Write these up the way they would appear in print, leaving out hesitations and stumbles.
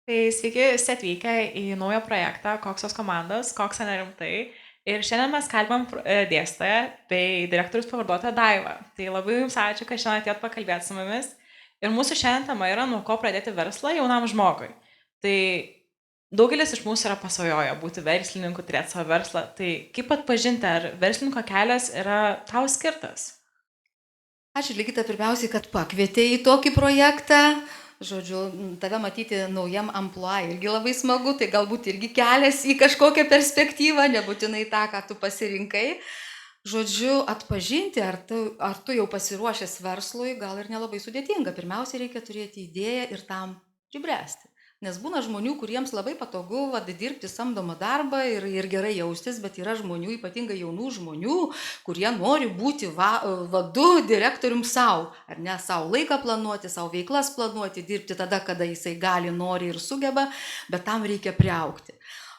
Tai sveiki, visi atvykę į naują projektą Koksos komandos, Koksa nerimtai. Ir šiandien mes kalbam dėstytoją bei direktorius pavaduotoją Daivą. Tai labai jums ačiū, kad šiandien atėjot pakalbėti su mumis. Ir mūsų šiandien tema yra, nuo ko pradėti verslą jaunam žmogui. Tai daugelis iš mūsų yra pasvajoję būti verslininku, turėti savo verslą. Tai kaip atpažinti, ar verslininko kelias yra tau skirtas? Ačiū Ligita pirmiausiai, kad pakvietė į tokį projektą. Žodžiu, tave matyti naujam amplua irgi labai smagu, tai galbūt irgi kelias į kažkokią perspektyvą, nebūtinai tą, ką tu pasirinkai. Žodžiu, atpažinti, ar tu jau pasiruošęs verslui, gal ir nelabai sudėtinga. Pirmiausia, reikia turėti idėją ir tam pribręsti. Nes būna žmonių, kuriems labai patogu dirbti samdomą darbą ir gerai jaustis, bet yra žmonių, ypatingai jaunų žmonių, kurie nori būti vadu, direktorium savo, ar ne, savo laiką planuoti, savo veiklas planuoti, dirbti tada, kada jisai gali, nori ir sugeba, bet tam reikia priaugti.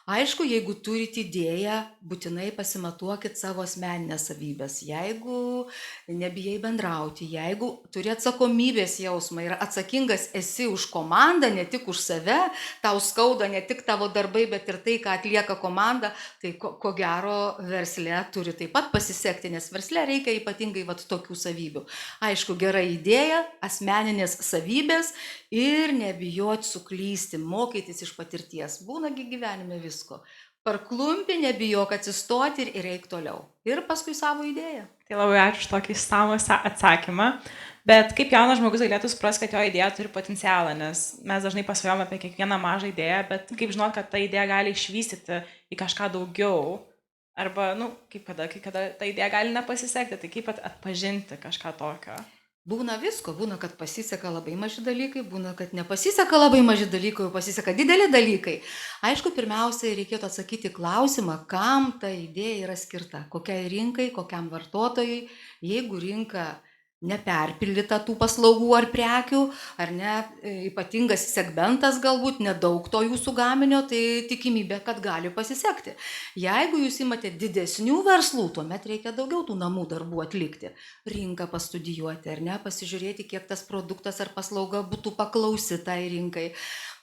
Aišku, jeigu turite idėją, būtinai pasimatuokit savo asmeninės savybės. Jeigu nebijai bendrauti, jeigu turi atsakomybės jausmą ir atsakingas esi už komandą, ne tik už save, tau skauda ne tik tavo darbai, bet ir tai, ką atlieka komanda, tai ko gero versle turi taip pat pasisekti, nes versle reikia ypatingai tokių savybių. Aišku, gera idėja, asmeninės savybės ir nebijoti suklysti, mokytis iš patirties. Būnagi gyvenime visko. Parklumpi, nebijok atsistoti ir eik toliau. Ir paskui savo idėją. Tai labai ačiū už tokį išsamų atsakymą. Bet kaip jaunas žmogus galėtų suprasti, kad jo idėja turi potencialą, nes mes dažnai pasvajojame apie kiekvieną mažą idėją, bet kaip žinot, kad ta idėja gali išvystyti į kažką daugiau, arba, kai kada ta idėja gali nepasisekti, tai kaip atpažinti kažką tokio? Būna visko, būna, kad pasiseka labai maži dalykai, būna, kad nepasiseka labai maži dalykai, jau pasiseka dideli dalykai. Aišku, pirmiausiai reikėtų atsakyti klausimą, kam ta idėja yra skirta, kokiai rinkai, kokiam vartotojui. Jeigu rinka neperpildyta tų paslaugų ar prekių, ar ne, ypatingas segmentas galbūt, nedaug to jūsų gaminio, tai tikimybė, kad gali pasisekti. Jeigu jūs imate didesnių verslų, tuomet reikia daugiau tų namų darbų atlikti. Rinką pastudijuoti, ar ne, pasižiūrėti, kiek tas produktas ar paslauga būtų paklausi tai rinkai.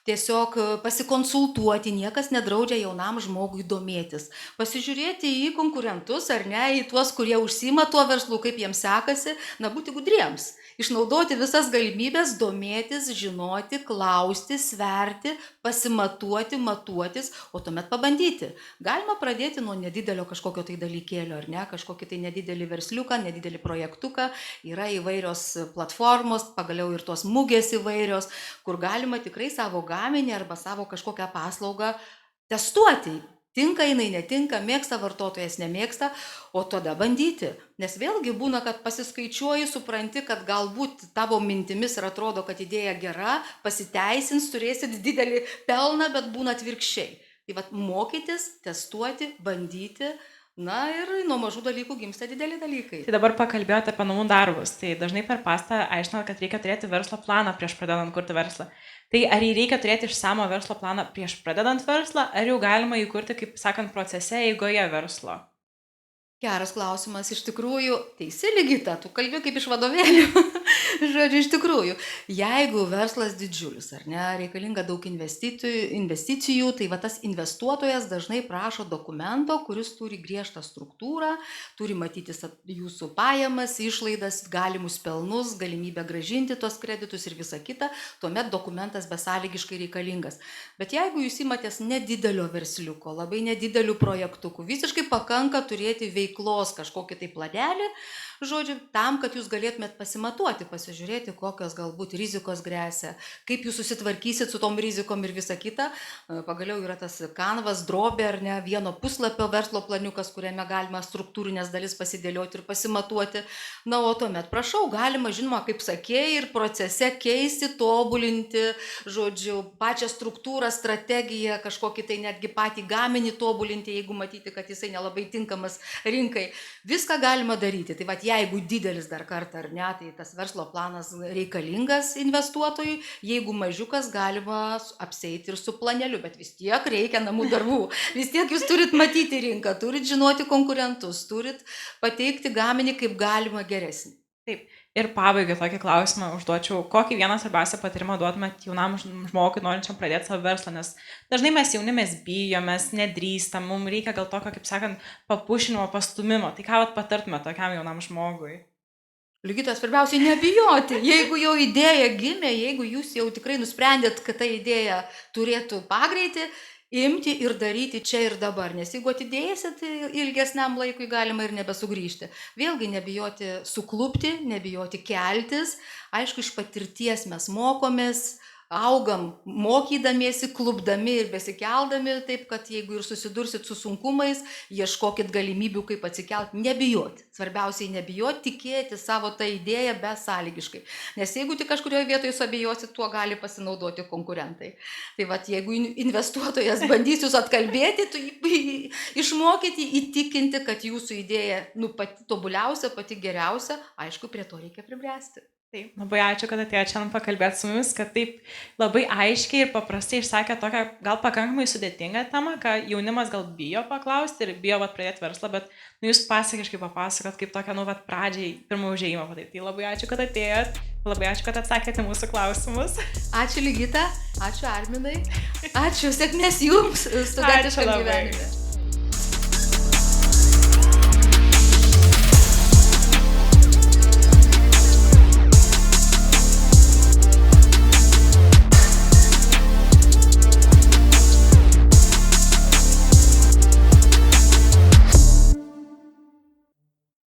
Tiesiog pasikonsultuoti, niekas nedraudžia jaunam žmogui domėtis. Pasižiūrėti į konkurentus, ar ne, į tuos, kurie užsiima tuo verslu, kaip jiems sekasi, būti gudriems. Išnaudoti visas galimybės, domėtis, žinoti, klausti, sverti, pasimatuoti, matuotis, o tuomet pabandyti. Galima pradėti nuo nedidelio kažkokio tai dalykėlio, ar ne, kažkokį tai nedidelį versliuką, nedidelį projektuką. Yra įvairios platformos, pagaliau ir tos mugės įvairios, kur galima tikrai savo gaminį arba savo kažkokią paslaugą testuoti. Tinka jinai, netinka, mėgsta vartotojas, nemėgsta, o tada bandyti. Nes vėlgi būna, kad pasiskaičiuoji, supranti, kad galbūt tavo mintimis ir atrodo, kad idėja gera, pasiteisins, turėsit didelį pelną, bet būna atvirkščiai. Tai mokytis, testuoti, bandyti. Ir nuo mažų dalykų gimsta dideli dalykai. Tai dabar pakalbėjote apie namų darbus. Tai dažnai per pastą aiškinat, kad reikia turėti verslo planą prieš pradedant kurti verslą. Tai ar jį reikia turėti išsamų verslo planą prieš pradedant verslą, ar jau galima įkurti, kaip sakant, procese eigoje verslo? Geras klausimas, iš tikrųjų, teisi Ligita, tu kalbi kaip iš vadovėlių. Žodžiu, iš tikrųjų, jeigu verslas didžiulis, ar ne, reikalinga daug investicijų, tai tas investuotojas dažnai prašo dokumento, kuris turi griežtą struktūrą, turi matyti jūsų pajamas, išlaidas, galimus pelnus, galimybę grąžinti tos kreditus ir visa kita, tuomet dokumentas besąlygiškai reikalingas. Bet jeigu jūs imatės nedidelio versliuko, labai nedidelių projektukų, visiškai pakanka turėti veiklos kažkokį tai pladelį, žodžiu, tam, kad jūs galėtumėt pasimatuoti, pasižiūrėti, kokios galbūt rizikos gresia, kaip jūs susitvarkysit su tom rizikom ir visa kita. Pagaliau yra tas kanvas, drobė, ar ne, vieno puslapio verslo planiukas, kuriame galima struktūrinės dalis pasidėlioti ir pasimatuoti. O tuomet, prašau, galima, žinoma, kaip sakėjai, ir procese keisti, tobulinti, žodžiu, pačią struktūrą, strategiją, kažkokį tai netgi patį gaminį tobulinti, jeigu matyti, kad jisai nelabai tinkamas rinkai. Viską galima daryti. Tai jeigu didelis dar kartą, ar ne, tai tas verslo planas reikalingas investuotojui, jeigu mažiukas, galima apsieiti ir su planeliu, bet vis tiek reikia namų darbų. Vis tiek jūs turit matyti rinką, turit žinoti konkurentus, turit pateikti gaminį kaip galima geresnį. Taip. Ir pabaigai tokį klausimą užduočiau, kokį vieną svarbiausią patyrimą duotumėt jaunam žmogui, norinčiam pradėti savo verslą, nes dažnai mes jauni, mes bijomės, nedrįstam, mums reikia gal tokio, kaip sakant, papušinimo, pastumimo. Tai ką patartumėt tokiam jaunam žmogui? Ligita, svarbiausiai nebijoti. Jeigu jau idėja gimė, jeigu jūs jau tikrai nusprendėt, kad ta idėja turėtų pagreitį, imti ir daryti čia ir dabar. Nes jeigu atidėsit, ilgesniam laikui galima ir nebesugrįžti. Vėlgi nebijoti suklupti, nebijoti keltis. Aišku, iš patirties mes mokomės, augam mokydamiesi, klupdami ir besikeldami, taip kad jeigu ir susidursit su sunkumais, ieškokit galimybių, kaip atsikelti, nebijoti. Svarbiausiai nebijoti, tikėti savo tą idėją besąlygiškai. Nes jeigu tik kažkurioje vietoje suabejosit, tuo gali pasinaudoti konkurentai. Tai vat, jeigu investuotojas bandys jūs atkalbėti, tai išmokyti, įtikinti, kad jūsų idėja pati tobuliausia, pati geriausia, aišku, prie to reikia pribręsti. Taip, labai ačiū, kad atėjote šiandien pakalbėti su mumis, kad taip labai aiškiai ir paprastai išsakė tokią gal pakankamai sudėtingą temą, ką jaunimas gal bijo paklausti ir bijo pradėti verslą, bet jūs pasakiškai papasakot, kaip tokią pradžiai, pirmą užėjimą padaryti. Tai labai ačiū, kad atėjot, labai ačiū, kad atsakėte mūsų klausimus. Ačiū Ligita, ačiū Arminai, ačiū, sėkmės jums studentiškam gyvenime.